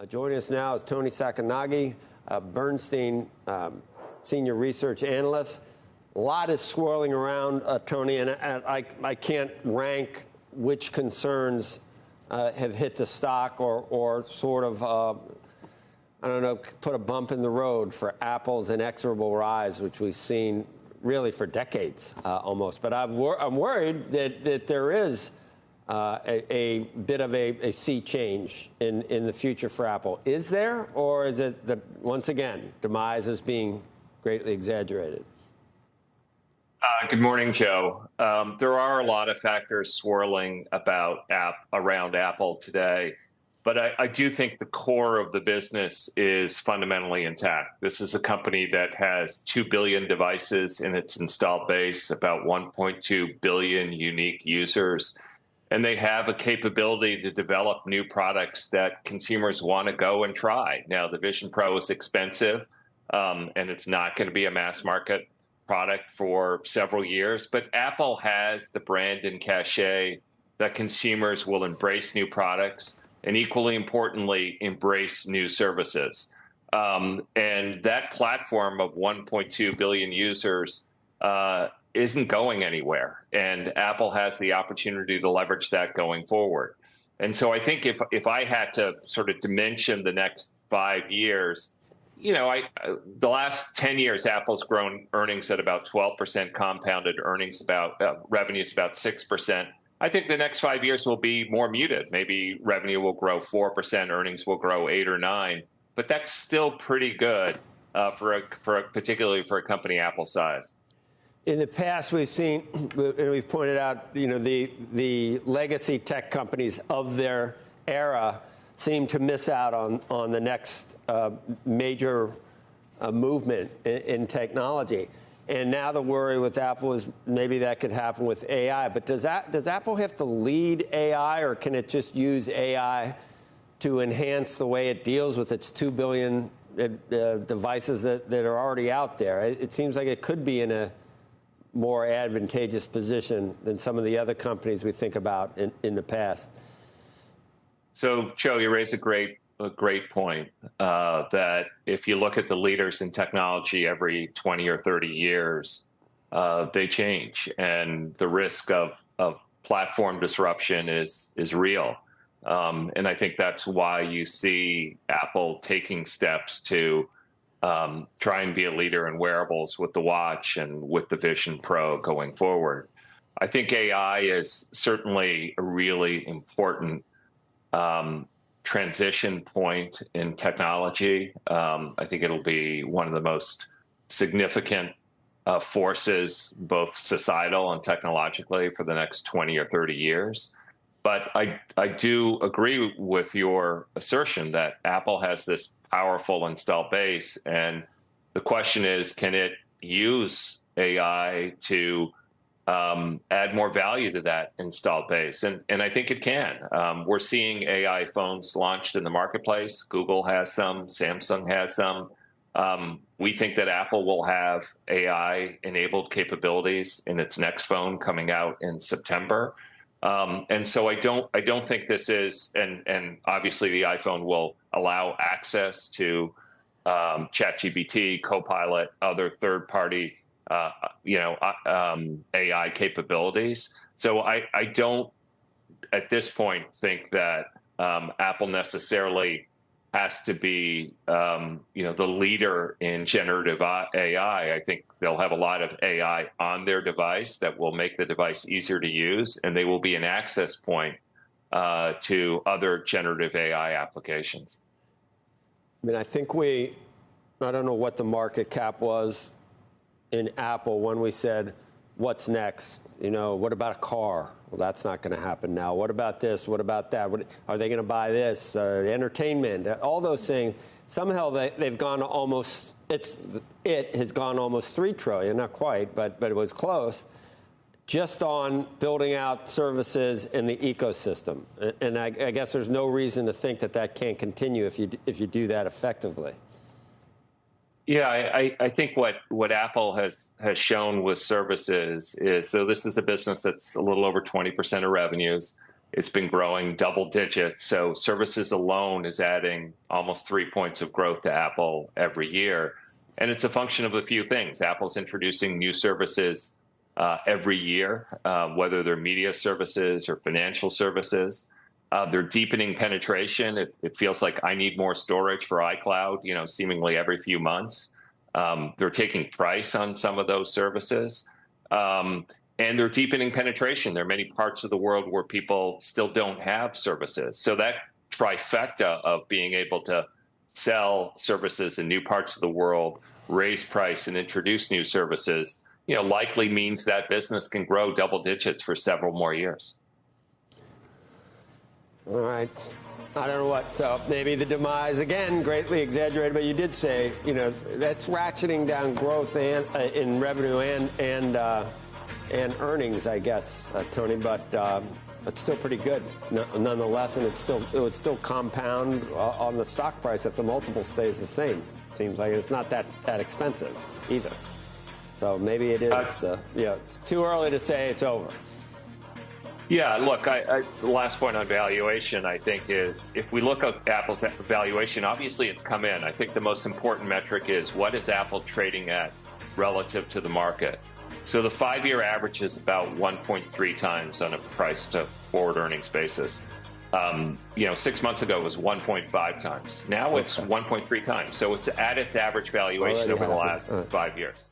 Joining us now is Toni Sacconaghi, Bernstein senior research analyst. A lot is swirling around, Toni, and I can't rank which concerns have hit the stock or sort of, I don't know, put a bump in the road for Apple's inexorable rise, which we've seen really for decades almost. But I'm worried that there is a bit of a sea change in the future for Apple. Is there, or is it that, once again, demise is being greatly exaggerated? Good morning, Joe. There are a lot of factors swirling around Apple today, but I do think the core of the business is fundamentally intact. This is a company that has 2 billion devices in its installed base, about 1.2 billion unique users. And they have a capability to develop new products that consumers want to go and try. Now, the Vision Pro is expensive, and it's not going to be a mass market product for several years. But Apple has the brand and cachet that consumers will embrace new products and, equally importantly, embrace new services. And that platform of 1.2 billion users isn't going anywhere. And Apple has the opportunity to leverage that going forward. And so I think if I had to sort of dimension the next 5 years, the last 10 years, Apple's grown earnings at about 12% compounded earnings, revenues about 6%. I think the next 5 years will be more muted. Maybe revenue will grow 4%, earnings will grow 8 or 9, but that's still pretty good particularly for a company Apple size. In the past, we've seen, and we've pointed out, the legacy tech companies of their era seem to miss out on the next major movement in technology. And now the worry with Apple is maybe that could happen with AI. But does Apple have to lead AI, or can it just use AI to enhance the way it deals with its 2 billion devices that are already out there? It seems like it could be in a more advantageous position than some of the other companies we think about in the past. So, Joe, you raise a great point that if you look at the leaders in technology every 20 or 30 years, they change, and the risk of platform disruption is real. And I think that's why you see Apple taking steps to try and be a leader in wearables with the watch and with the Vision Pro going forward. I think AI is certainly a really important transition point in technology. I think it'll be one of the most significant forces, both societal and technologically, for the next 20 or 30 years. But I do agree with your assertion that Apple has this powerful installed base, and the question is, can it use AI to add more value to that installed base? And I think it can. We're seeing AI phones launched in the marketplace. Google has some, Samsung has some. We think that Apple will have AI-enabled capabilities in its next phone coming out in September. And so I don't think this is, and obviously the iPhone will allow access to ChatGPT, Copilot, other third-party AI capabilities. So I don't, at this point, think that Apple necessarily has to be, the leader in generative AI. I think they'll have a lot of AI on their device that will make the device easier to use, and they will be an access point to other generative AI applications. I mean, I don't know what the market cap was in Apple when we said, what's next? What about a car? Well, that's not going to happen now. What about this? What about that? Are they going to buy this? Entertainment, all those things. Somehow they've gone almost, it has gone almost $3 trillion, not quite, but it was close, just on building out services in the ecosystem. And I guess there's no reason to think that can't continue if you do that effectively. Yeah, I think what Apple has shown with services is, so this is a business that's a little over 20% of revenues. It's been growing double digits. So services alone is adding almost 3 points of growth to Apple every year. And it's a function of a few things. Apple's introducing new services every year, whether they're media services or financial services. They're deepening penetration. It feels like I need more storage for iCloud, seemingly every few months. They're taking price on some of those services. And they're deepening penetration. There are many parts of the world where people still don't have services. So that trifecta of being able to sell services in new parts of the world, raise price, and introduce new services, likely means that business can grow double digits for several more years. All right. I don't know what, maybe the demise, again, greatly exaggerated, but you did say, that's ratcheting down growth and in revenue and earnings, I guess, Tony, but it's still pretty good nonetheless, and it would still compound on the stock price if the multiple stays the same. Seems like it's not that expensive either. So maybe it is, it's too early to say it's over. Yeah, look, the last point on valuation, I think, is if we look at Apple's valuation, obviously it's come in. I think the most important metric is what is Apple trading at relative to the market. So the 5-year average is about 1.3 times on a price to forward earnings basis. 6 months ago it was 1.5 times. Now it's 1.3 times. So it's at its average valuation over the last 5 years.